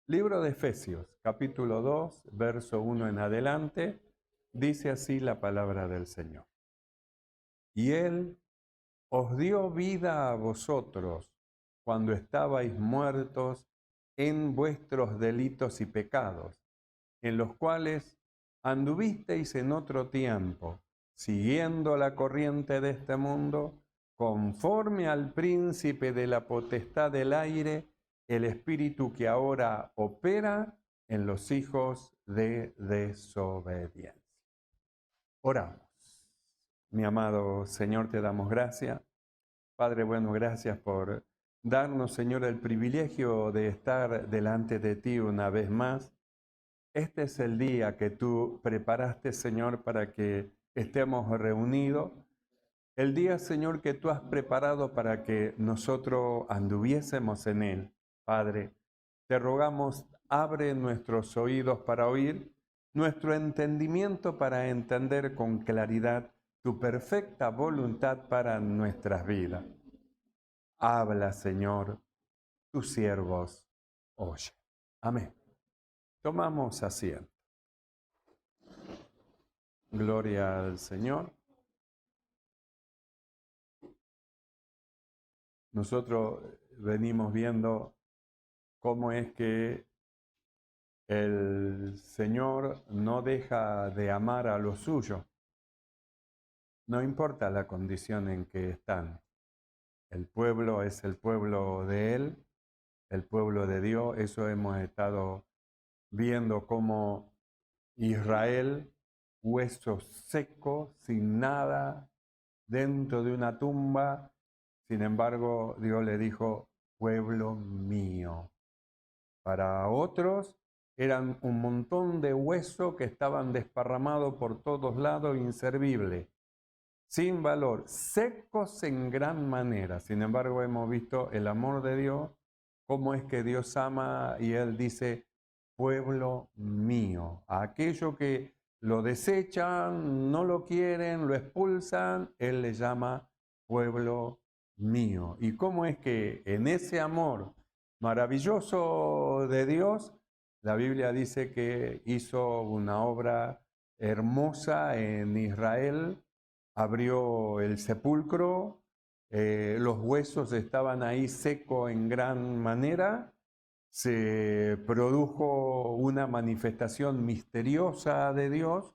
Libro de Efesios, capítulo 2, verso 1 en adelante, dice así la palabra del Señor. Y Él os dio vida a vosotros cuando estabais muertos en vuestros delitos y pecados, en los cuales anduvisteis en otro tiempo, siguiendo la corriente de este mundo, conforme al príncipe de la potestad del aire, el espíritu que ahora opera en los hijos de desobediencia. Oramos. Mi amado Señor, te damos gracias. Padre bueno, gracias por darnos, Señor, el privilegio de estar delante de ti una vez más. Este es el día que tú preparaste, Señor, para que estemos reunidos. El día, Señor, que tú has preparado para que nosotros anduviésemos en él. Padre, te rogamos, abre nuestros oídos para oír, nuestro entendimiento para entender con claridad tu perfecta voluntad para nuestras vidas. Habla, Señor, tus siervos oye. Amén. Tomamos asiento. Gloria al Señor. Nosotros venimos viendo cómo es que el Señor no deja de amar a los suyos. No importa la condición en que están. El pueblo es el pueblo de Él, el pueblo de Dios. Eso hemos estado viendo cómo Israel, hueso seco, sin nada, dentro de una tumba. Sin embargo, Dios le dijo, pueblo mío. Para otros eran un montón de huesos que estaban desparramados por todos lados, inservibles, sin valor, secos en gran manera. Sin embargo, hemos visto el amor de Dios, cómo es que Dios ama y Él dice, pueblo mío. A aquello que lo desechan, no lo quieren, lo expulsan, Él le llama pueblo mío. Y cómo es que en ese amor maravilloso de Dios, la Biblia dice que hizo una obra hermosa en Israel, abrió el sepulcro, los huesos estaban ahí secos en gran manera, se produjo una manifestación misteriosa de Dios,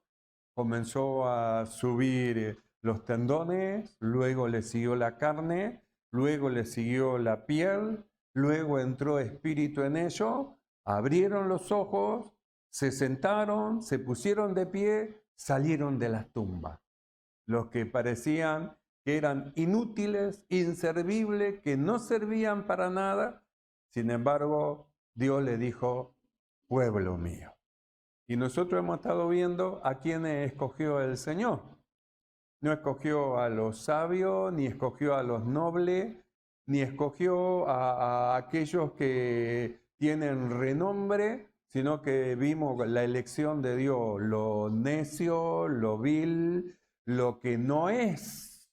comenzó a subir los tendones, luego le siguió la carne, luego le siguió la piel, luego entró espíritu en ellos, abrieron los ojos, se sentaron, se pusieron de pie, salieron de las tumbas. Los que parecían que eran inútiles, inservibles, que no servían para nada, sin embargo, Dios le dijo, pueblo mío. Y nosotros hemos estado viendo a quienes escogió el Señor. No escogió a los sabios, ni escogió a los nobles, ni escogió a aquellos que tienen renombre, sino que vimos la elección de Dios, lo necio, lo vil, lo que no es.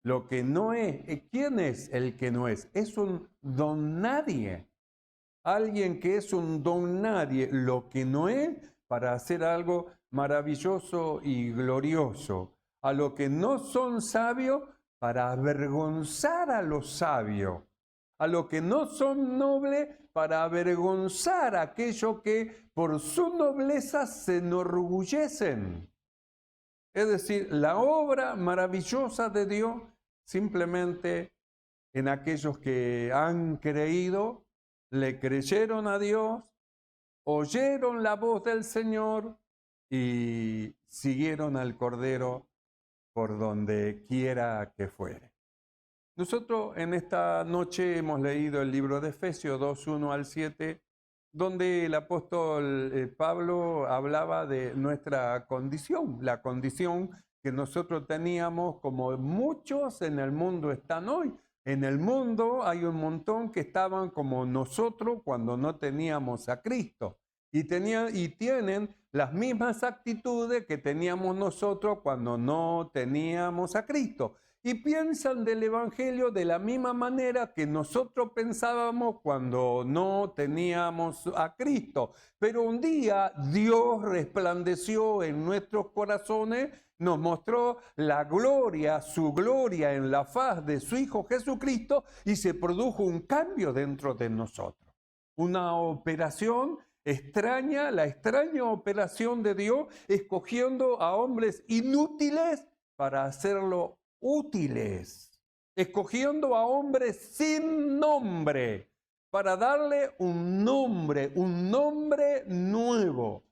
Lo que no es. ¿Quién es el que no es? Es un don nadie. Alguien que es un don nadie, lo que no es, para hacer algo maravilloso y glorioso. A lo que no son sabios, para avergonzar a los sabios. A lo que no son nobles, para avergonzar a aquellos que por su nobleza se enorgullecen. Es decir, la obra maravillosa de Dios simplemente en aquellos que han creído, le creyeron a Dios, oyeron la voz del Señor y siguieron al Cordero por donde quiera que fuere. Nosotros en esta noche hemos leído el libro de Efesios 2, 1 al 7, donde el apóstol Pablo hablaba de nuestra condición, la condición que nosotros teníamos como muchos en el mundo están hoy. En el mundo hay un montón que estaban como nosotros cuando no teníamos a Cristo y tienen las mismas actitudes que teníamos nosotros cuando no teníamos a Cristo. y piensan del Evangelio de la misma manera que nosotros pensábamos cuando no teníamos a Cristo. Pero un día Dios resplandeció en nuestros corazones, nos mostró la gloria, su gloria en la faz de su Hijo Jesucristo y se produjo un cambio dentro de nosotros. Una operación extraña, la extraña operación de Dios escogiendo a hombres inútiles para hacerlo útiles, escogiendo a hombres sin nombre para darle un nombre nuevo.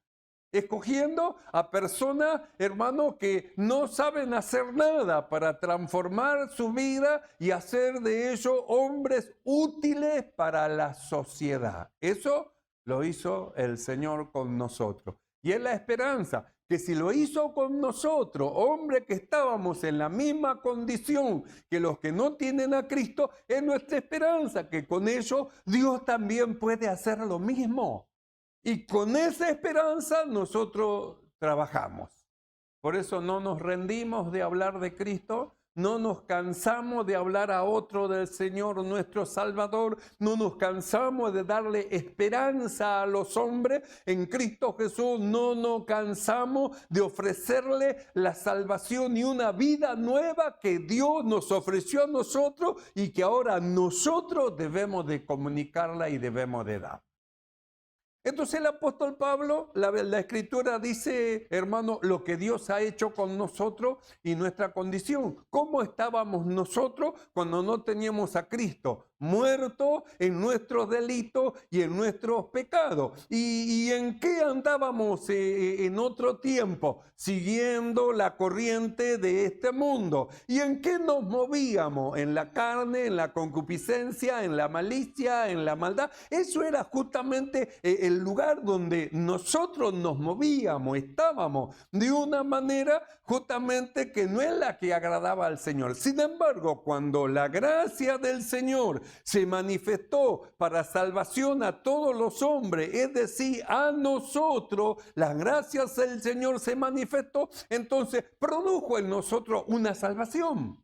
Escogiendo a personas, hermanos, que no saben hacer nada para transformar su vida y hacer de ellos hombres útiles para la sociedad. Eso lo hizo el Señor con nosotros. Y es la esperanza que si lo hizo con nosotros, hombres que estábamos en la misma condición que los que no tienen a Cristo, es nuestra esperanza que con ellos Dios también puede hacer lo mismo. Y con esa esperanza nosotros trabajamos. Por eso no nos rendimos de hablar de Cristo, no nos cansamos de hablar a otro del Señor nuestro Salvador, no nos cansamos de darle esperanza a los hombres en Cristo Jesús, no nos cansamos de ofrecerle la salvación y una vida nueva que Dios nos ofreció a nosotros y que ahora nosotros debemos de comunicarla y debemos de dar. Entonces el apóstol Pablo, la escritura dice, hermano, lo que Dios ha hecho con nosotros y nuestra condición. ¿Cómo estábamos nosotros cuando no teníamos a Cristo? Muertos en nuestros delitos y en nuestros pecados. ¿Y en qué andábamos en otro tiempo? Siguiendo la corriente de este mundo. ¿Y en qué nos movíamos? En la carne, en la concupiscencia, en la malicia, en la maldad. Eso era justamente el lugar donde nosotros nos movíamos, estábamos de una manera justamente que no es la que agradaba al Señor. Sin embargo, cuando la gracia del Señor se manifestó para salvación a todos los hombres, es decir, a nosotros, las gracias del Señor se manifestó, entonces produjo en nosotros una salvación.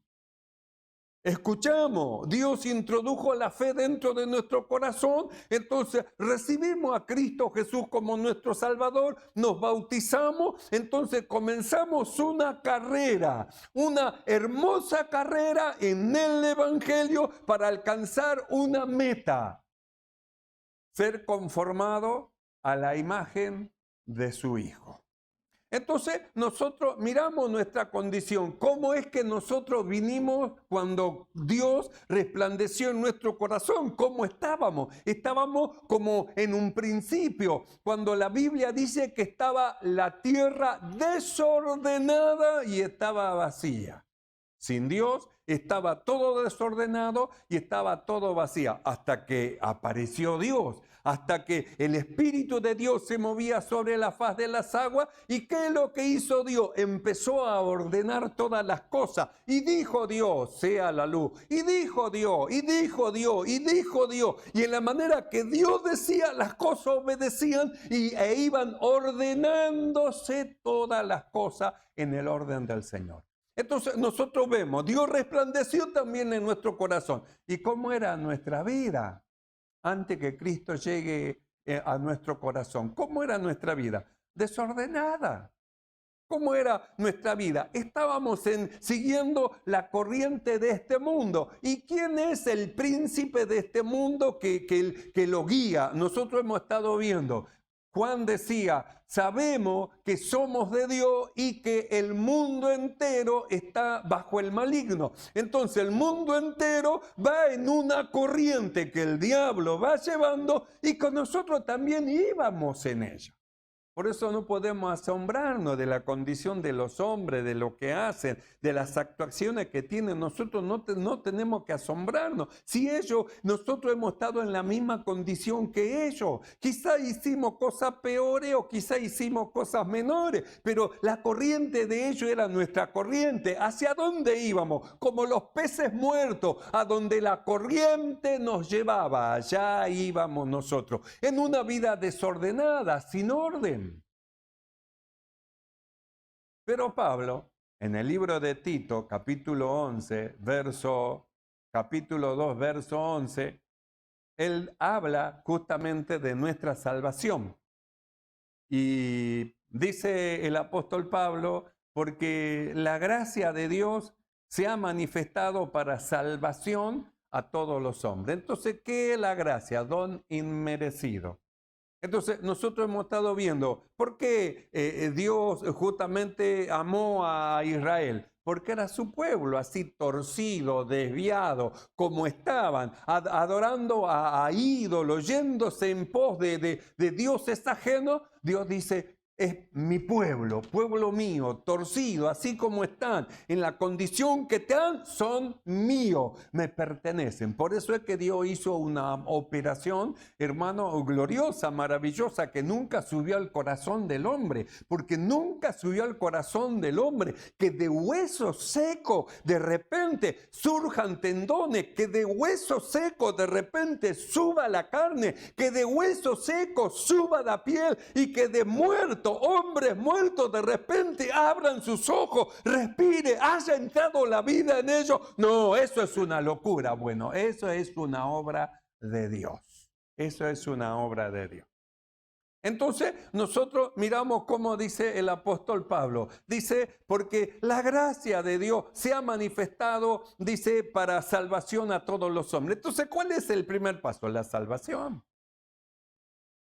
Escuchamos, Dios introdujo la fe dentro de nuestro corazón, entonces recibimos a Cristo Jesús como nuestro Salvador, nos bautizamos, entonces comenzamos una carrera, una hermosa carrera en el Evangelio para alcanzar una meta, ser conformado a la imagen de su Hijo. Entonces nosotros miramos nuestra condición, cómo es que nosotros vinimos cuando Dios resplandeció en nuestro corazón, cómo estábamos. Estábamos como en un principio, cuando la Biblia dice que estaba la tierra desordenada y estaba vacía. Sin Dios estaba todo desordenado y estaba todo vacía, hasta que apareció Dios, hasta que el Espíritu de Dios se movía sobre la faz de las aguas. ¿Y qué es lo que hizo Dios? Empezó a ordenar todas las cosas. Y dijo Dios, sea la luz. Y dijo Dios, y dijo Dios, y dijo Dios. Y en la manera que Dios decía, las cosas obedecían e iban ordenándose todas las cosas en el orden del Señor. Entonces nosotros vemos, Dios resplandeció también en nuestro corazón. ¿Y cómo era nuestra vida antes que Cristo llegue a nuestro corazón? ¿Cómo era nuestra vida? Desordenada. ¿Cómo era nuestra vida? Estábamos siguiendo la corriente de este mundo. ¿Y quién es el príncipe de este mundo que lo guía? Nosotros hemos estado viendo. Juan decía, sabemos que somos de Dios y que el mundo entero está bajo el maligno. Entonces el mundo entero va en una corriente que el diablo va llevando y con nosotros también íbamos en ella. Por eso no podemos asombrarnos de la condición de los hombres, de lo que hacen, de las actuaciones que tienen. Nosotros no tenemos que asombrarnos. Si nosotros hemos estado en la misma condición que ellos. Quizá hicimos cosas peores o quizá hicimos cosas menores, pero la corriente de ellos era nuestra corriente. ¿Hacia dónde íbamos? Como los peces muertos, a donde la corriente nos llevaba. Allá íbamos nosotros, en una vida desordenada, sin orden. Pero Pablo En el libro de Tito, capítulo 2, verso 11, él habla justamente de nuestra salvación. Y dice el apóstol Pablo, porque la gracia de Dios se ha manifestado para salvación a todos los hombres. Entonces, ¿qué es la gracia? Don inmerecido. Entonces, nosotros hemos estado viendo por qué Dios justamente amó a Israel. Porque era su pueblo, así torcido, desviado, como estaban, adorando a ídolos, yéndose en pos de dioses ajenos. Dios dice, es mi pueblo, pueblo mío, torcido, así como están, en la condición que están, son míos, me pertenecen. Por eso es que Dios hizo una operación, hermano, gloriosa, maravillosa, que nunca subió al corazón del hombre, porque nunca subió al corazón del hombre que de hueso seco de repente surjan tendones, que de hueso seco de repente suba la carne, que de hueso seco suba la piel y que de muertos, hombres muertos de repente abran sus ojos, respire, haya entrado la vida en ellos. No, eso es una locura. Bueno, eso es una obra de Dios. Eso es una obra de Dios. Entonces nosotros miramos cómo dice el apóstol Pablo. Dice, porque la gracia de Dios se ha manifestado, dice, para salvación a todos los hombres. Entonces, ¿cuál es el primer paso? La salvación.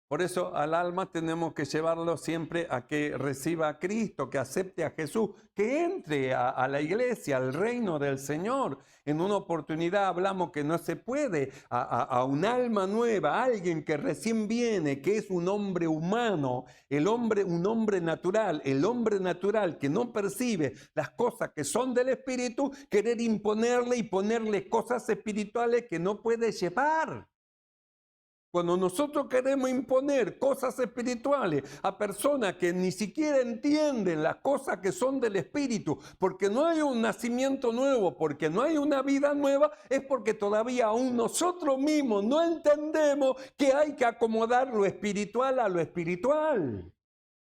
Por eso al alma tenemos que llevarlo siempre a que reciba a Cristo, que acepte a Jesús, que entre a la iglesia, al reino del Señor. En una oportunidad hablamos que no se puede a un alma nueva, a alguien que recién viene, que es un hombre humano, un hombre natural, el hombre natural que no percibe las cosas que son del Espíritu, querer imponerle y ponerle cosas espirituales que no puede llevar. Cuando nosotros queremos imponer cosas espirituales a personas que ni siquiera entienden las cosas que son del Espíritu, porque no hay un nacimiento nuevo, porque no hay una vida nueva, es porque todavía aún nosotros mismos no entendemos que hay que acomodar lo espiritual a lo espiritual.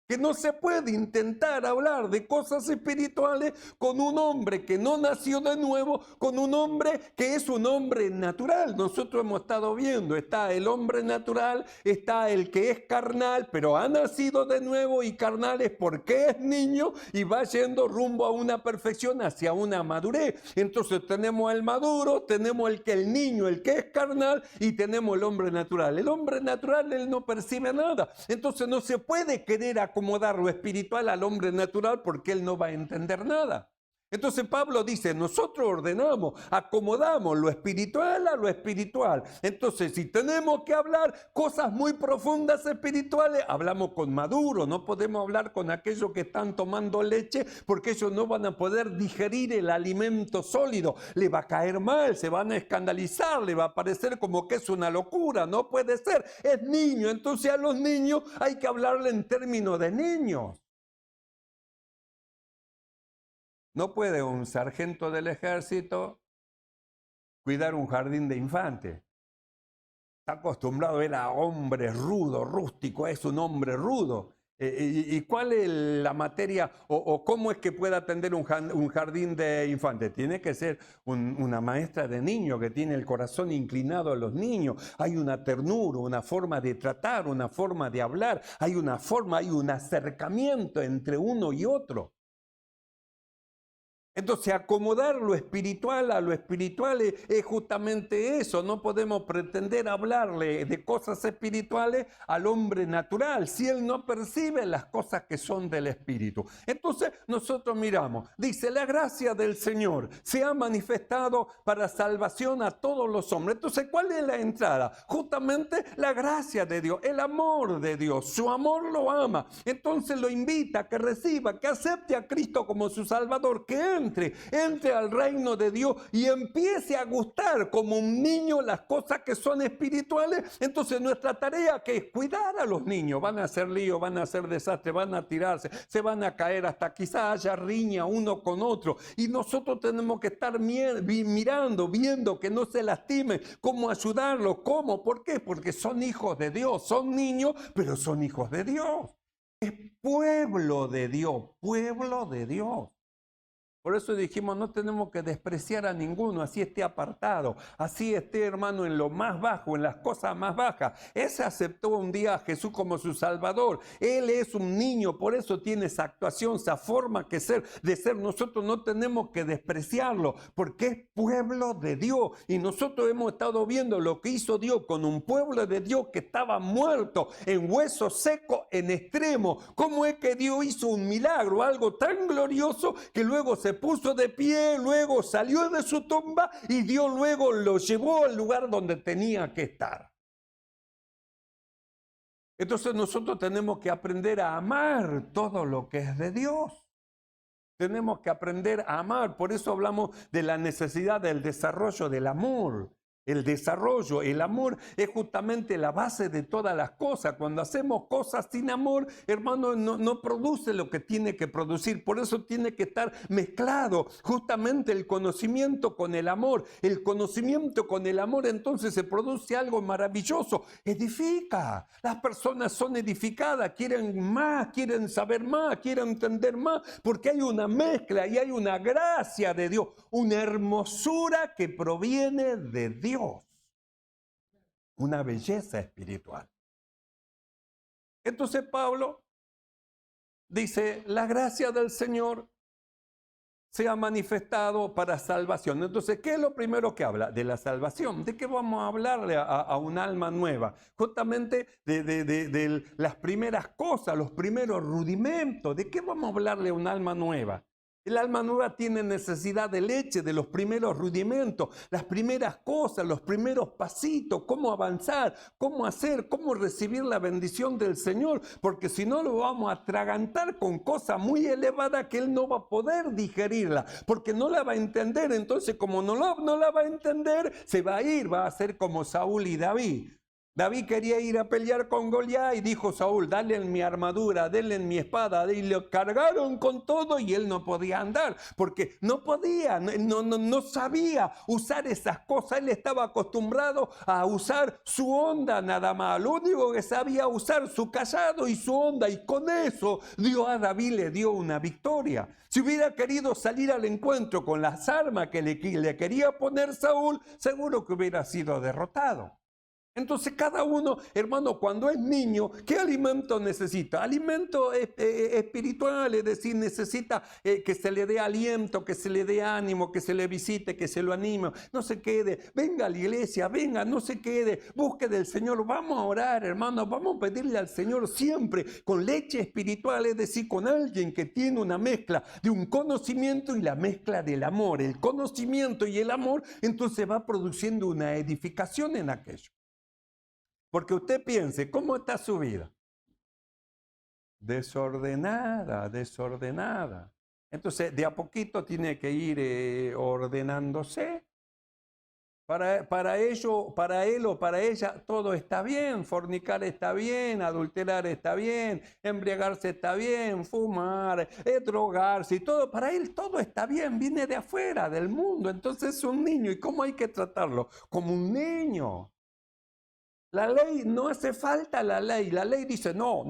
Que no se puede intentar hablar de cosas espirituales con un hombre que no nació de nuevo, con un hombre que es un hombre natural. Nosotros hemos estado viendo, está el hombre natural, está el que es carnal, pero ha nacido de nuevo y carnal es porque es niño y va yendo rumbo a una perfección, hacia una madurez. Entonces tenemos el maduro, tenemos el niño, el que es carnal y tenemos el hombre natural. El hombre natural, él no percibe nada. Entonces no se puede querer acomodar lo espiritual al hombre natural porque él no va a entender nada. Entonces Pablo dice, nosotros ordenamos, acomodamos lo espiritual a lo espiritual. Entonces, si tenemos que hablar cosas muy profundas espirituales, hablamos con maduro, no podemos hablar con aquellos que están tomando leche porque ellos no van a poder digerir el alimento sólido. Le va a caer mal, se van a escandalizar, le va a parecer como que es una locura, no puede ser, es niño. Entonces a los niños hay que hablarle en términos de niños. No puede un sargento del ejército cuidar un jardín de infantes. Está acostumbrado a ver a hombres rudos, rústico, es un hombre rudo. ¿Y cuál es la materia o cómo es que puede atender un jardín de infantes? Tiene que ser una maestra de niños que tiene el corazón inclinado a los niños. Hay una ternura, una forma de tratar, una forma de hablar. Hay un acercamiento entre uno y otro. Entonces, acomodar lo espiritual a lo espiritual es justamente eso. No podemos pretender hablarle de cosas espirituales al hombre natural si él no percibe las cosas que son del espíritu. Entonces, nosotros miramos, dice, la gracia del Señor se ha manifestado para salvación a todos los hombres. Entonces, ¿cuál es la entrada? Justamente la gracia de Dios, el amor de Dios. Su amor lo ama. Entonces, lo invita a que reciba, que acepte a Cristo como su Salvador, que entre al reino de Dios y empiece a gustar como un niño las cosas que son espirituales. Entonces nuestra tarea que es cuidar a los niños. Van a hacer lío, van a hacer desastre, van a tirarse, se van a caer, hasta quizás haya riña uno con otro. Y nosotros tenemos que estar mirando, viendo que no se lastimen, cómo ayudarlos, cómo, ¿por qué? Porque son hijos de Dios, son niños, pero son hijos de Dios. Es pueblo de Dios, pueblo de Dios. Por eso dijimos, no tenemos que despreciar a ninguno, así esté apartado, así esté, hermano, en lo más bajo, en las cosas más bajas. Ese aceptó un día a Jesús como su Salvador. Él es un niño, por eso tiene esa actuación, esa forma de ser. Nosotros no tenemos que despreciarlo, porque es pueblo de Dios. Y nosotros hemos estado viendo lo que hizo Dios con un pueblo de Dios que estaba muerto, en hueso seco, en extremo. ¿Cómo es que Dios hizo un milagro, algo tan glorioso, que luego se puso de pie, luego salió de su tumba y Dios luego lo llevó al lugar donde tenía que estar? Entonces nosotros tenemos que aprender a amar todo lo que es de Dios. Tenemos que aprender a amar. Por eso hablamos de la necesidad del desarrollo del amor. El desarrollo, el amor es justamente la base de todas las cosas. Cuando hacemos cosas sin amor, hermano, no produce lo que tiene que producir. Por eso tiene que estar mezclado justamente el conocimiento con el amor. El conocimiento con el amor, entonces se produce algo maravilloso. Edifica. Las personas son edificadas, quieren más, quieren saber más, quieren entender más, porque hay una mezcla y hay una gracia de Dios, una hermosura que proviene de Dios. Una belleza espiritual. Entonces Pablo dice, la gracia del Señor se ha manifestado para salvación. Entonces, ¿qué es lo primero que habla? De la salvación. ¿De qué vamos a hablarle a un alma nueva? Justamente de las primeras cosas, los primeros rudimentos. ¿De qué vamos a hablarle a un alma nueva? El alma nueva tiene necesidad de leche, de los primeros rudimentos, las primeras cosas, los primeros pasitos, cómo avanzar, cómo hacer, cómo recibir la bendición del Señor, porque si no lo vamos a atragantar con cosas muy elevadas que Él no va a poder digerirla, porque no la va a entender. Entonces, como no la va a entender, se va a ir, va a ser como Saúl y David. David quería ir a pelear con Goliat y dijo Saúl, dale en mi armadura, denle en mi espada, y lo cargaron con todo y él no podía andar, porque no podía, no sabía usar esas cosas. Él estaba acostumbrado a usar su onda nada más, lo único que sabía usar su cayado y su onda, y con eso Dios a David le dio una victoria. Si hubiera querido salir al encuentro con las armas que le quería poner Saúl, seguro que hubiera sido derrotado. Entonces cada uno, hermano, cuando es niño, ¿qué alimento necesita? Alimento espiritual, es decir, necesita que se le dé aliento, que se le dé ánimo, que se le visite, que se lo anime, no se quede, venga a la iglesia, venga, no se quede, busque del Señor. Vamos a orar, hermano, vamos a pedirle al Señor siempre con leche espiritual, es decir, con alguien que tiene una mezcla de un conocimiento y la mezcla del amor. El conocimiento y el amor entonces va produciendo una edificación en aquello. Porque usted piense, ¿cómo está su vida? Desordenada, desordenada. Entonces, de a poquito tiene que ir ordenándose. Para ello, para él o para ella, todo está bien. Fornicar está bien, adulterar está bien, embriagarse está bien, fumar, drogarse y todo. Para él todo está bien, viene de afuera, del mundo. Entonces es un niño. ¿Y cómo hay que tratarlo? Como un niño. La ley, no hace falta la ley. La ley dice no.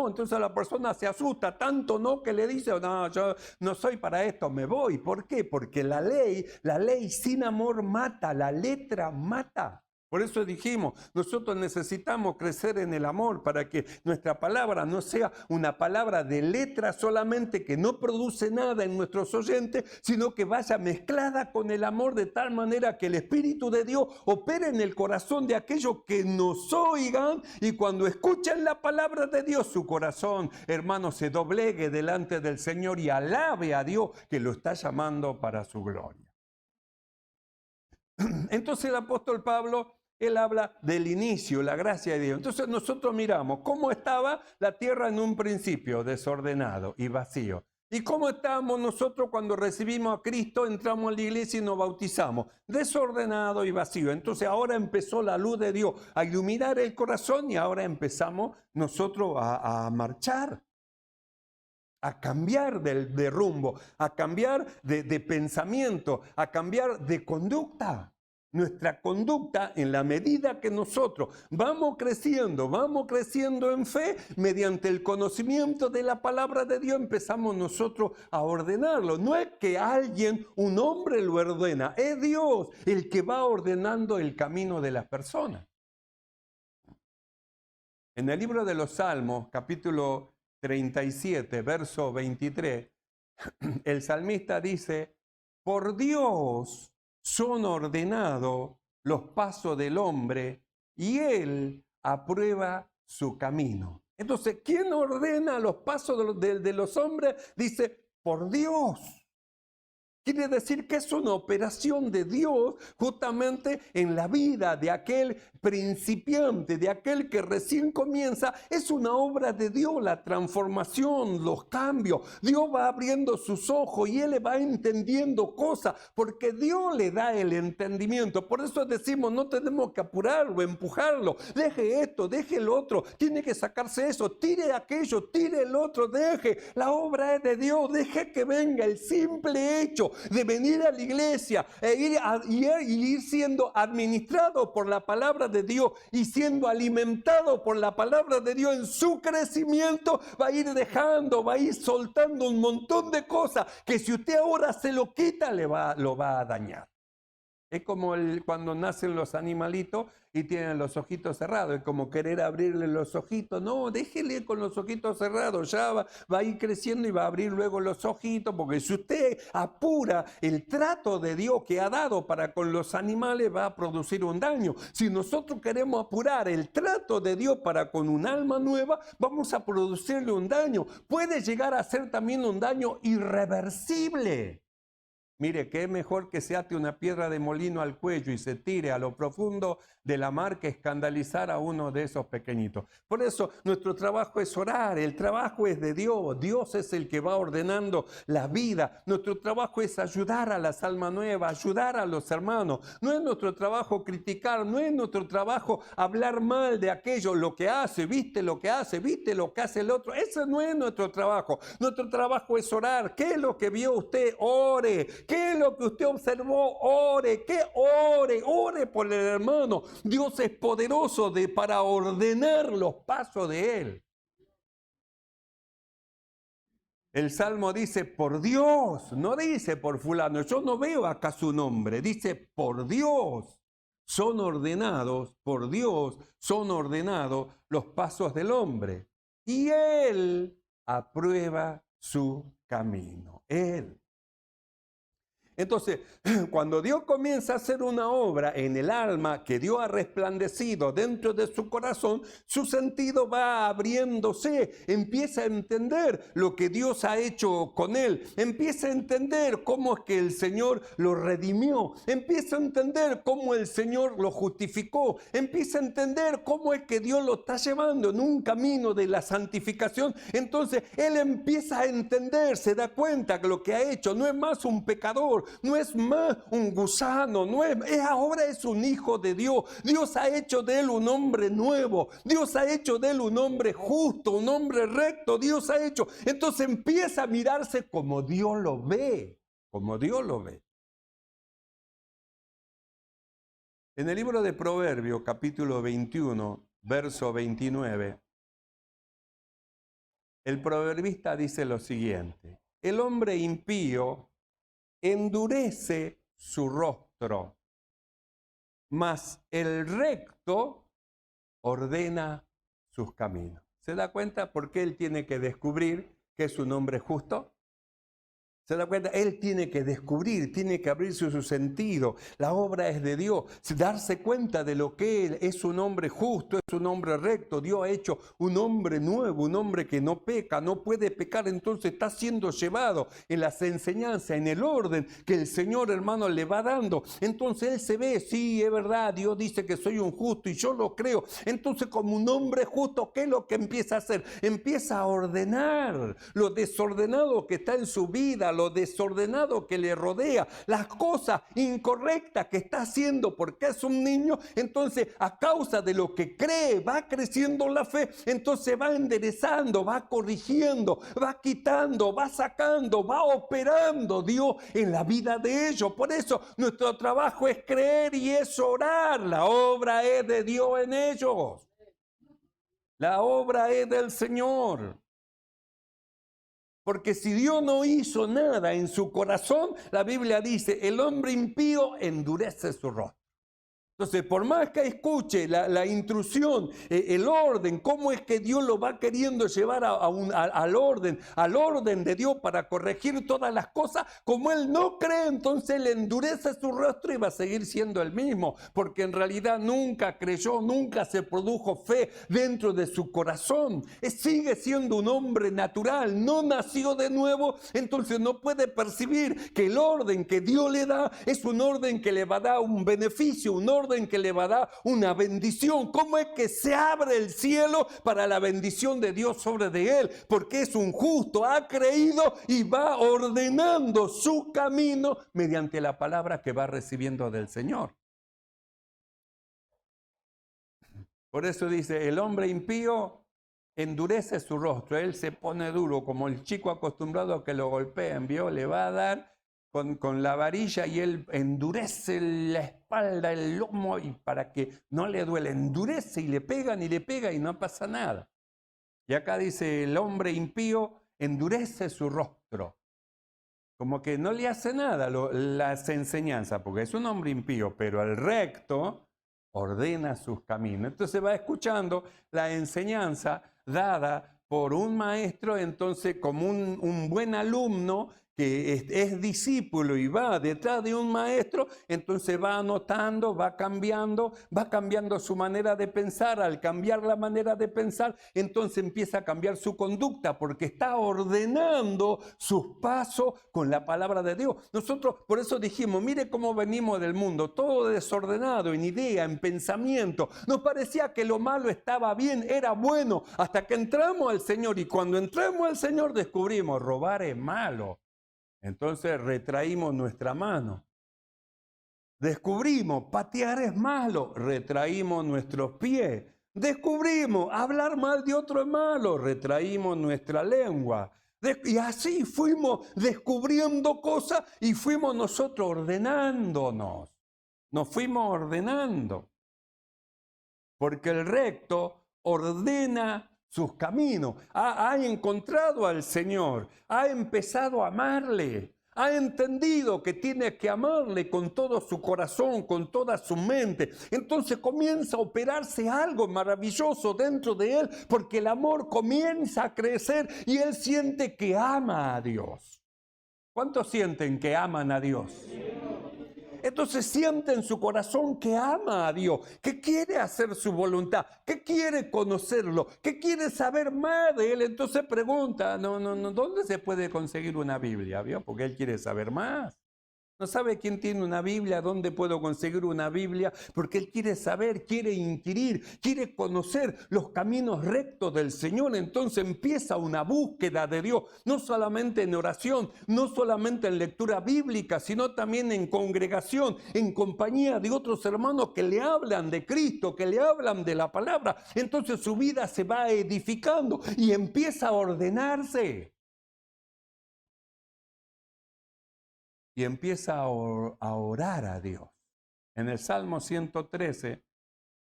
Entonces la persona se asusta tanto no que le dice, no, yo no soy para esto, me voy. ¿Por qué? Porque la ley sin amor mata, la letra mata. Por eso dijimos, nosotros necesitamos crecer en el amor para que nuestra palabra no sea una palabra de letra solamente que no produce nada en nuestros oyentes, sino que vaya mezclada con el amor de tal manera que el Espíritu de Dios opere en el corazón de aquellos que nos oigan, y cuando escuchen la palabra de Dios, su corazón, hermano, se doblegue delante del Señor y alabe a Dios que lo está llamando para su gloria. Entonces el apóstol Pablo, él habla del inicio, la gracia de Dios. Entonces nosotros miramos cómo estaba la tierra en un principio, desordenado y vacío. ¿Y cómo estábamos nosotros cuando recibimos a Cristo, entramos a la iglesia y nos bautizamos? Desordenado y vacío. Entonces ahora empezó la luz de Dios a iluminar el corazón y ahora empezamos nosotros a marchar, a cambiar de rumbo, a cambiar de pensamiento, a cambiar de conducta. nuestra conducta, en la medida que nosotros vamos creciendo en fe, mediante el conocimiento de la palabra de Dios, empezamos nosotros a ordenarlo. No es que alguien, un hombre lo ordena, es Dios el que va ordenando el camino de las personas. En el libro de los Salmos, capítulo 37, verso 23, el salmista dice: por Dios son ordenados los pasos del hombre y él aprueba su camino. Entonces, ¿quién ordena los pasos de los hombres? Dice, por Dios. Quiere decir que es una operación de Dios justamente en la vida de aquel principiante, de aquel que recién comienza. Es una obra de Dios, la transformación, los cambios. Dios va abriendo sus ojos y él le va entendiendo cosas, porque Dios le da el entendimiento. Por eso decimos, no tenemos que apurarlo, empujarlo. Deje esto, deje el otro. Tiene que sacarse eso, tire aquello, tire el otro, deje. La obra es de Dios, deje que venga el simple hecho de venir a la iglesia y ir siendo administrado por la palabra de Dios y siendo alimentado por la palabra de Dios en su crecimiento, va a ir dejando, va a ir soltando un montón de cosas que si usted ahora se lo quita, lo va a dañar. Es como cuando nacen los animalitos y tienen los ojitos cerrados. Es como querer abrirle los ojitos. No, déjele con los ojitos cerrados. Ya va a ir creciendo y va a abrir luego los ojitos. Porque si usted apura el trato de Dios que ha dado para con los animales, va a producir un daño. Si nosotros queremos apurar el trato de Dios para con un alma nueva, vamos a producirle un daño. Puede llegar a ser también un daño irreversible. Mire, que es mejor que se ate una piedra de molino al cuello y se tire a lo profundo de la mar que escandalizar a uno de esos pequeñitos. Por eso nuestro trabajo es orar, el trabajo es de Dios. Dios es el que va ordenando la vida. Nuestro trabajo es ayudar a las almas nuevas, ayudar a los hermanos. No es nuestro trabajo criticar, no es nuestro trabajo hablar mal de aquello, lo que hace, viste lo que hace, viste lo que hace el otro. Ese no es nuestro trabajo. Nuestro trabajo es orar. ¿Qué es lo que vio usted? Ore. ¿Qué es lo que usted observó? Ore. ¿Qué? Ore por el hermano. Dios es poderoso para ordenar los pasos de él. El Salmo dice, por Dios, no dice por fulano. Yo no veo acá su nombre. Dice, por Dios son ordenados, por Dios son ordenados los pasos del hombre. Y él aprueba su camino. Él. Entonces, cuando Dios comienza a hacer una obra en el alma que Dios ha resplandecido dentro de su corazón, su sentido va abriéndose, empieza a entender lo que Dios ha hecho con él, empieza a entender cómo es que el Señor lo redimió, empieza a entender cómo el Señor lo justificó, empieza a entender cómo es que Dios lo está llevando en un camino de la santificación. Entonces, él empieza a entender, se da cuenta que lo que ha hecho no es más un pecador, no es más un gusano, ahora es un hijo de Dios. Dios ha hecho de él un hombre nuevo, Dios ha hecho de él un hombre justo, un hombre recto, Dios ha hecho. Entonces empieza a mirarse como Dios lo ve, como Dios lo ve. En el libro de Proverbios, capítulo 21, verso 29, el proverbista dice lo siguiente: el hombre impío endurece su rostro, mas el recto ordena sus caminos. ¿Se da cuenta por qué él tiene que descubrir que es un hombre justo? ¿Se da cuenta? Él tiene que descubrir, tiene que abrirse su sentido. La obra es de Dios. Darse cuenta de lo que él es: un hombre justo, es un hombre recto. Dios ha hecho un hombre nuevo, un hombre que no peca, no puede pecar. Entonces está siendo llevado en las enseñanzas, en el orden que el Señor, hermano, le va dando. Entonces él se ve, sí, es verdad, Dios dice que soy un justo y yo lo creo. Entonces, como un hombre justo, ¿qué es lo que empieza a hacer? Empieza a ordenar lo desordenado que está en su vida, lo desordenado que le rodea, las cosas incorrectas que está haciendo porque es un niño, entonces a causa de lo que cree, va creciendo la fe, entonces va enderezando, va corrigiendo, va quitando, va sacando, va operando Dios en la vida de ellos. Por eso nuestro trabajo es creer y es orar. La obra es de Dios en ellos. La obra es del Señor. Porque si Dios no hizo nada en su corazón, la Biblia dice, el hombre impío endurece su rostro. Entonces, por más que escuche la intrusión, el orden, cómo es que Dios lo va queriendo llevar al orden de Dios para corregir todas las cosas, como él no cree, entonces él endurece su rostro y va a seguir siendo el mismo, porque en realidad nunca creyó, nunca se produjo fe dentro de su corazón. Sigue siendo un hombre natural, no nació de nuevo, entonces no puede percibir que el orden que Dios le da es un orden que le va a dar un beneficio, un orden que le va a dar una bendición. ¿Cómo es que se abre el cielo para la bendición de Dios sobre de él? Porque es un justo, ha creído y va ordenando su camino mediante la palabra que va recibiendo del Señor. Por eso dice, el hombre impío endurece su rostro, él se pone duro, como el chico acostumbrado a que lo golpeen, ¿vio? Le va a dar con la varilla y él endurece la espalda, el lomo, y para que no le duele, endurece y le pega y no pasa nada. Y acá dice, el hombre impío endurece su rostro, como que no le hace nada las enseñanzas, porque es un hombre impío, pero el recto ordena sus caminos. Entonces va escuchando la enseñanza dada por un maestro, entonces como un buen alumno que es discípulo y va detrás de un maestro, entonces va anotando, va cambiando su manera de pensar. Al cambiar la manera de pensar, entonces empieza a cambiar su conducta, porque está ordenando sus pasos con la palabra de Dios. Nosotros por eso dijimos, mire cómo venimos del mundo, todo desordenado, en idea, en pensamiento. Nos parecía que lo malo estaba bien, era bueno, hasta que entramos al Señor, y cuando entramos al Señor descubrimos, robar es malo. Entonces retraímos nuestra mano. Descubrimos, patear es malo, retraímos nuestros pies. Descubrimos, hablar mal de otro es malo, retraímos nuestra lengua. Y así fuimos descubriendo cosas y fuimos nosotros ordenándonos. Nos fuimos ordenando. Porque el recto ordena sus caminos, ha encontrado al Señor, ha empezado a amarle, ha entendido que tiene que amarle con todo su corazón, con toda su mente. Entonces comienza a operarse algo maravilloso dentro de él, porque el amor comienza a crecer y él siente que ama a Dios. ¿Cuántos sienten que aman a Dios? Entonces siente en su corazón que ama a Dios, que quiere hacer su voluntad, que quiere conocerlo, que quiere saber más de él. Entonces pregunta, ¿dónde se puede conseguir una Biblia? ¿Vio? Porque él quiere saber más. No sabe quién tiene una Biblia, dónde puedo conseguir una Biblia, porque él quiere saber, quiere inquirir, quiere conocer los caminos rectos del Señor. Entonces empieza una búsqueda de Dios, no solamente en oración, no solamente en lectura bíblica, sino también en congregación, en compañía de otros hermanos que le hablan de Cristo, que le hablan de la palabra. Entonces su vida se va edificando y empieza a ordenarse. Y empieza a orar a Dios. En el Salmo 113,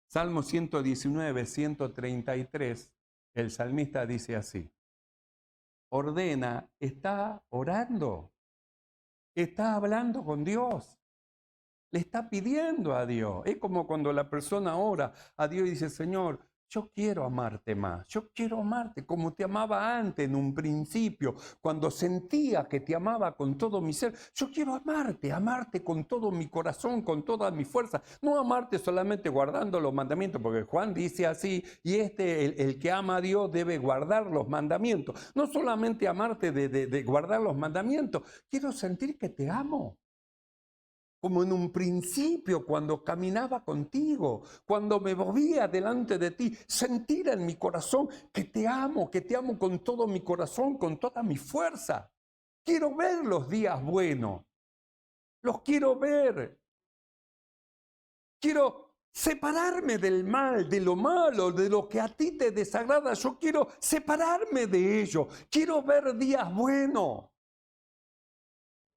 Salmo 119, 133, el salmista dice así: ordena, está orando, está hablando con Dios, le está pidiendo a Dios. Es como cuando la persona ora a Dios y dice, Señor, yo quiero amarte más, yo quiero amarte como te amaba antes en un principio, cuando sentía que te amaba con todo mi ser. Yo quiero amarte con todo mi corazón, con toda mi fuerza. No amarte solamente guardando los mandamientos, porque Juan dice así, y el que ama a Dios debe guardar los mandamientos. No solamente amarte de guardar los mandamientos, quiero sentir que te amo. Como en un principio, cuando caminaba contigo, cuando me movía delante de ti, sentir en mi corazón que te amo con todo mi corazón, con toda mi fuerza. Quiero ver los días buenos. Los quiero ver. Quiero separarme del mal, de lo malo, de lo que a ti te desagrada. Yo quiero separarme de ello. Quiero ver días buenos.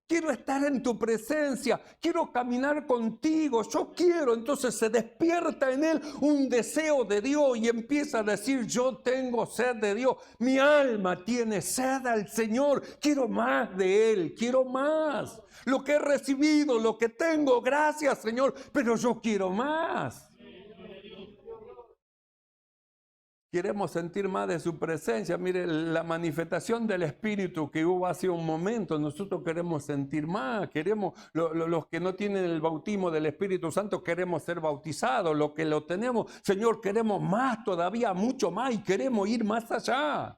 Quiero estar en tu presencia, quiero caminar contigo, yo quiero. Entonces se despierta en él un deseo de Dios y empieza a decir, yo tengo sed de Dios. Mi alma tiene sed al Señor, quiero más de él, quiero más. Lo que he recibido, lo que tengo, gracias Señor, pero yo quiero más. Queremos sentir más de su presencia. Mire, la manifestación del Espíritu que hubo hace un momento, nosotros queremos sentir más. Queremos, los que no tienen el bautismo del Espíritu Santo, queremos ser bautizados. Los que lo tenemos, Señor, queremos más todavía, mucho más, y queremos ir más allá.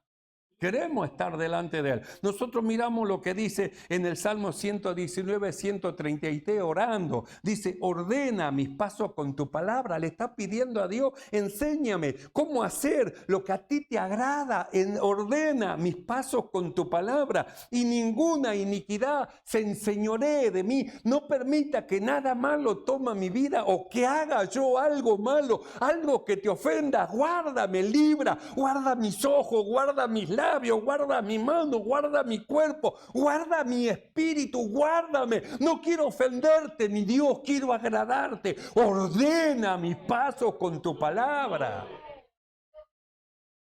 Queremos estar delante de Él. Nosotros miramos lo que dice en el Salmo 119, 133, orando. Dice, ordena mis pasos con tu palabra. Le está pidiendo a Dios, enséñame cómo hacer lo que a ti te agrada. Ordena mis pasos con tu palabra y ninguna iniquidad se enseñoree de mí. No permita que nada malo tome mi vida o que haga yo algo malo, algo que te ofenda. Guárdame, libra, guarda mis ojos, guarda mis labios. Guarda mi mano, guarda mi cuerpo, guarda mi espíritu, guárdame. No quiero ofenderte, mi Dios, quiero agradarte. Ordena mis pasos con tu palabra.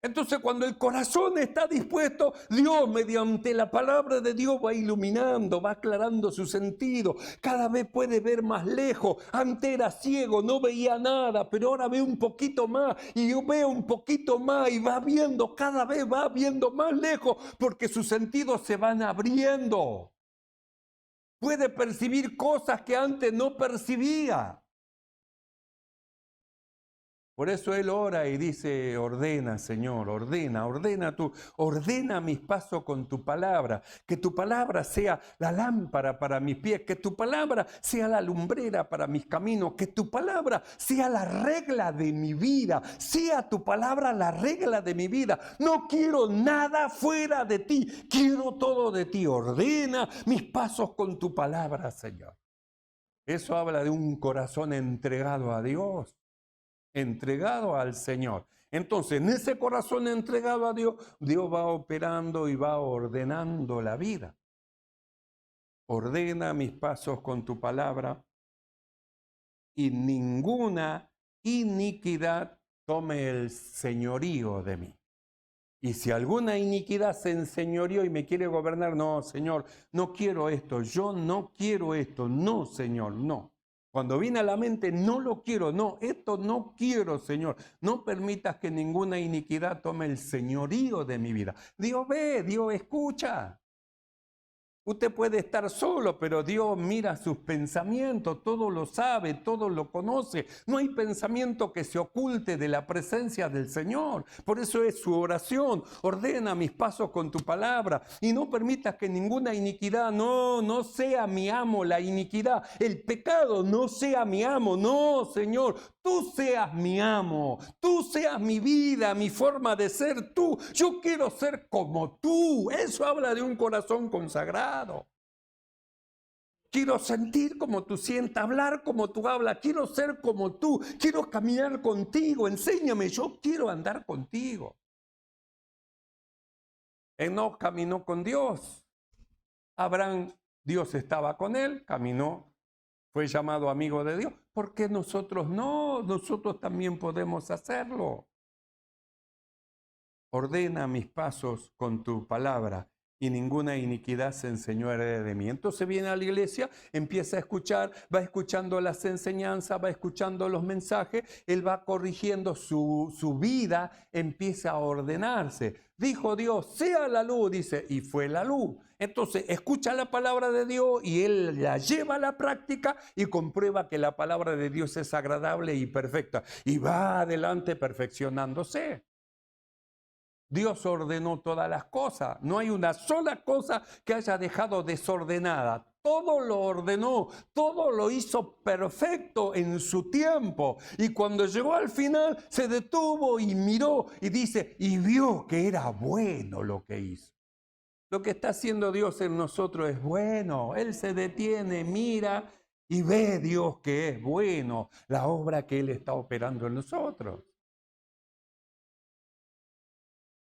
Entonces, cuando el corazón está dispuesto, Dios, mediante la palabra de Dios, va iluminando, va aclarando su sentido. Cada vez puede ver más lejos. Antes era ciego, no veía nada, pero ahora ve un poquito más y yo veo un poquito más y va viendo, cada vez va viendo más lejos porque sus sentidos se van abriendo. Puede percibir cosas que antes no percibía. Por eso él ora y dice, ordena, Señor, ordena mis pasos con tu palabra, que tu palabra sea la lámpara para mis pies, que tu palabra sea la lumbrera para mis caminos, que tu palabra sea la regla de mi vida, sea tu palabra la regla de mi vida. No quiero nada fuera de ti, quiero todo de ti. Ordena mis pasos con tu palabra, Señor. Eso habla de un corazón entregado a Dios. Entregado al Señor. Entonces, en ese corazón entregado a Dios, Dios va operando y va ordenando la vida. Ordena mis pasos con tu palabra y ninguna iniquidad tome el señorío de mí. Y si alguna iniquidad se enseñoreó y me quiere gobernar, no, Señor, no quiero esto, yo no quiero esto, no, Señor, no. Cuando viene a la mente, no lo quiero, no, esto no quiero, Señor. No permitas que ninguna iniquidad tome el señorío de mi vida. Dios ve, Dios escucha. Usted puede estar solo, pero Dios mira sus pensamientos, todo lo sabe, todo lo conoce. No hay pensamiento que se oculte de la presencia del Señor. Por eso es su oración. Ordena mis pasos con tu palabra y no permitas que ninguna iniquidad, no sea mi amo la iniquidad. El pecado no sea mi amo. No, Señor, tú seas mi amo. Tú seas mi vida, mi forma de ser tú. Yo quiero ser como tú. Eso habla de un corazón consagrado. Quiero sentir como tú sientas, hablar como tú hablas, quiero ser como tú, quiero caminar contigo, enséñame, yo quiero andar contigo. Enoc caminó con Dios, Abraham, Dios estaba con él, caminó, fue llamado amigo de Dios. ¿Por qué nosotros no? Nosotros también podemos hacerlo. Ordena mis pasos con tu palabra y ninguna iniquidad se enseñorea de mí. Entonces viene a la iglesia, empieza a escuchar, va escuchando las enseñanzas, va escuchando los mensajes, él va corrigiendo su vida, empieza a ordenarse. Dijo Dios, sea la luz, dice, y fue la luz. Entonces escucha la palabra de Dios y él la lleva a la práctica y comprueba que la palabra de Dios es agradable y perfecta. Y va adelante perfeccionándose. Dios ordenó todas las cosas. No hay una sola cosa que haya dejado desordenada. Todo lo ordenó, todo lo hizo perfecto en su tiempo. Y cuando llegó al final, se detuvo y miró y dice, y vio que era bueno lo que hizo. Lo que está haciendo Dios en nosotros es bueno. Él se detiene, mira y ve Dios que es bueno, la obra que Él está operando en nosotros.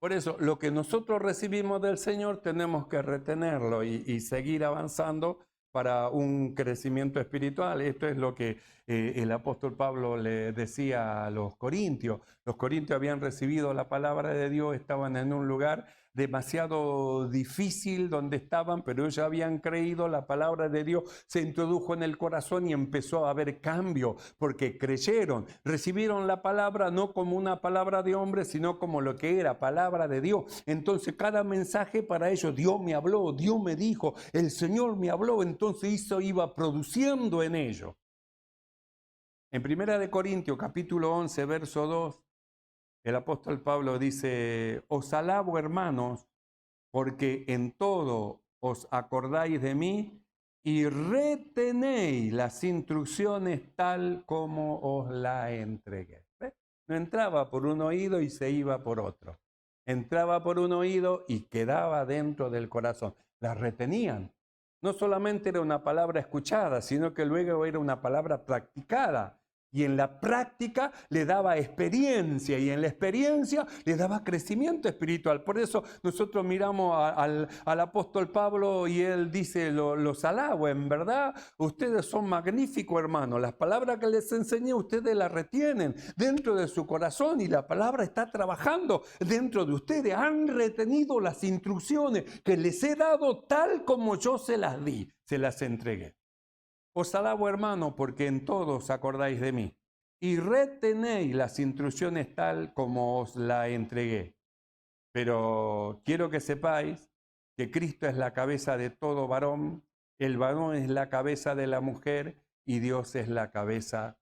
Por eso, lo que nosotros recibimos del Señor tenemos que retenerlo y seguir avanzando para un crecimiento espiritual. Esto es lo que el apóstol Pablo le decía a los corintios. Los corintios habían recibido la palabra de Dios, estaban en un lugar demasiado difícil donde estaban, pero ellos habían creído, la palabra de Dios se introdujo en el corazón y empezó a haber cambio, porque creyeron, recibieron la palabra no como una palabra de hombre, sino como lo que era, palabra de Dios. Entonces cada mensaje para ellos, Dios me habló, Dios me dijo, el Señor me habló, entonces eso iba produciendo en ellos. En 1 Corintios capítulo 11, verso 2, el apóstol Pablo dice, os alabo, hermanos, porque en todo os acordáis de mí y retenéis las instrucciones tal como os la entregué. ¿Ves? No entraba por un oído y se iba por otro. Entraba por un oído y quedaba dentro del corazón. Las retenían. No solamente era una palabra escuchada, sino que luego era una palabra practicada. Y en la práctica le daba experiencia y en la experiencia le daba crecimiento espiritual. Por eso nosotros miramos al apóstol Pablo y él dice, los alabo, en verdad, ustedes son magníficos, hermanos. Las palabras que les enseñé, ustedes las retienen dentro de su corazón y la palabra está trabajando dentro de ustedes. Han retenido las instrucciones que les he dado tal como yo se las di, se las entregué. Os alabo, hermano, porque en todo os acordáis de mí y retenéis las instrucciones tal como os la entregué. Pero quiero que sepáis que Cristo es la cabeza de todo varón, el varón es la cabeza de la mujer y Dios es la cabeza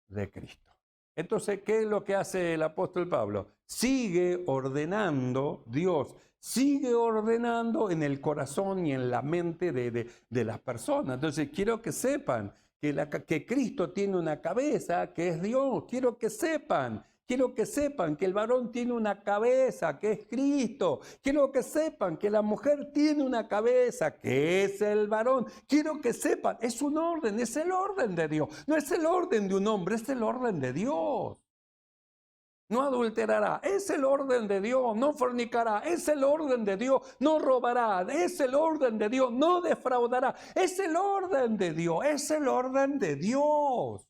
de Cristo. Entonces, ¿qué es lo que hace el apóstol Pablo? Sigue ordenando Dios. Sigue ordenando en el corazón y en la mente de las personas. Entonces, quiero que sepan que Cristo tiene una cabeza, que es Dios. Quiero que sepan que el varón tiene una cabeza, que es Cristo. Quiero que sepan que la mujer tiene una cabeza, que es el varón. Quiero que sepan, es un orden, es el orden de Dios. No es el orden de un hombre, es el orden de Dios. No adulterará, es el orden de Dios. No fornicará, es el orden de Dios. No robará, es el orden de Dios. No defraudará, es el orden de Dios. Es el orden de Dios.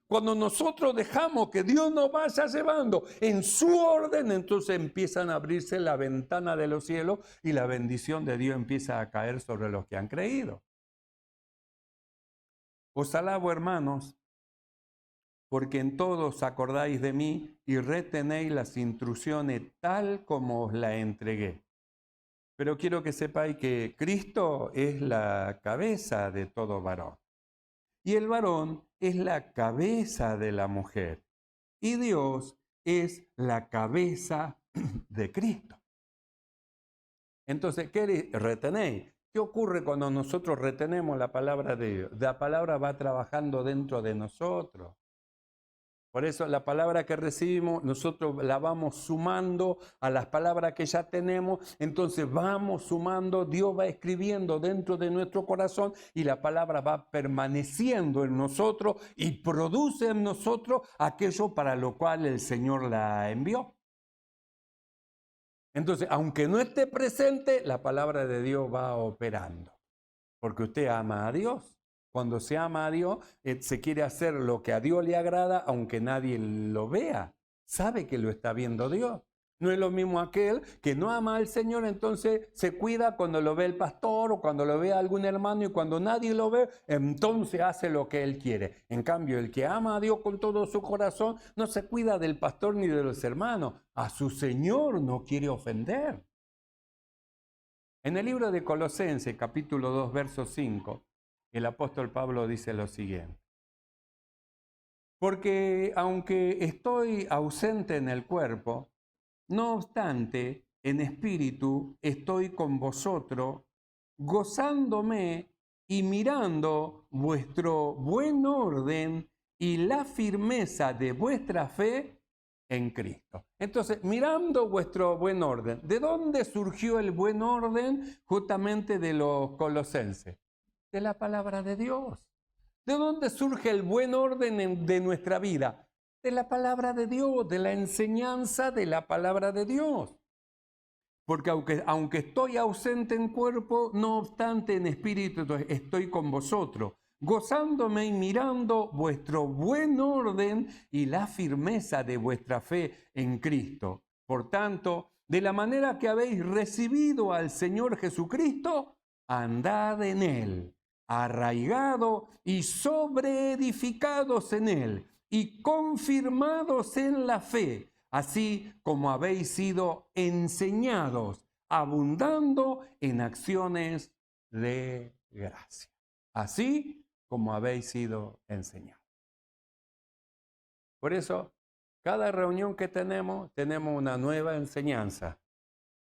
Cuando nosotros dejamos que Dios nos vaya llevando en su orden, entonces empiezan a abrirse la ventana de los cielos y la bendición de Dios empieza a caer sobre los que han creído. Os alabo, hermanos, porque en todo os acordáis de mí y retenéis las instrucciones tal como os la entregué. Pero quiero que sepáis que Cristo es la cabeza de todo varón. Y el varón es la cabeza de la mujer. Y Dios es la cabeza de Cristo. Entonces, ¿qué retenéis? ¿Qué ocurre cuando nosotros retenemos la palabra de Dios? La palabra va trabajando dentro de nosotros. Por eso la palabra que recibimos, nosotros la vamos sumando a las palabras que ya tenemos, entonces vamos sumando, Dios va escribiendo dentro de nuestro corazón y la palabra va permaneciendo en nosotros y produce en nosotros aquello para lo cual el Señor la envió. Entonces, aunque no esté presente, la palabra de Dios va operando, porque usted ama a Dios. Cuando se ama a Dios, se quiere hacer lo que a Dios le agrada, aunque nadie lo vea. Sabe que lo está viendo Dios. No es lo mismo aquel que no ama al Señor, entonces se cuida cuando lo ve el pastor o cuando lo ve algún hermano y cuando nadie lo ve, entonces hace lo que él quiere. En cambio, el que ama a Dios con todo su corazón no se cuida del pastor ni de los hermanos. A su Señor no quiere ofender. En el libro de Colosenses, capítulo 2, verso 5, el apóstol Pablo dice lo siguiente. Porque aunque estoy ausente en el cuerpo, no obstante, en espíritu estoy con vosotros, gozándome y mirando vuestro buen orden y la firmeza de vuestra fe en Cristo. Entonces, mirando vuestro buen orden, ¿de dónde surgió el buen orden? Justamente de los colosenses, de la palabra de Dios. ¿De dónde surge el buen orden de nuestra vida? De la palabra de Dios, de la enseñanza de la palabra de Dios. Porque aunque estoy ausente en cuerpo, no obstante en espíritu estoy con vosotros, gozándome y mirando vuestro buen orden y la firmeza de vuestra fe en Cristo. Por tanto, de la manera que habéis recibido al Señor Jesucristo, andad en Él, arraigados y sobreedificados en Él, y confirmados en la fe, así como habéis sido enseñados, abundando en acciones de gracia. Así como habéis sido enseñados. Por eso, cada reunión que tenemos una nueva enseñanza.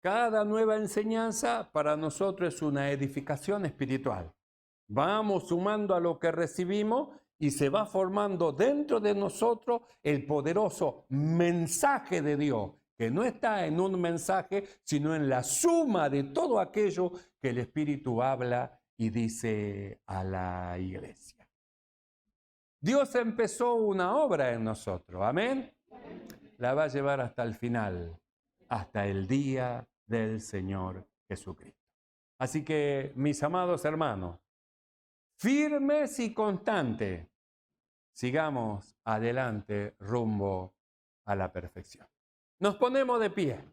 Cada nueva enseñanza para nosotros es una edificación espiritual. Vamos sumando a lo que recibimos y se va formando dentro de nosotros el poderoso mensaje de Dios, que no está en un mensaje, sino en la suma de todo aquello que el Espíritu habla y dice a la iglesia. Dios empezó una obra en nosotros, amén. La va a llevar hasta el final, hasta el día del Señor Jesucristo. Así que, mis amados hermanos, firmes y constantes, sigamos adelante rumbo a la perfección. Nos ponemos de pie.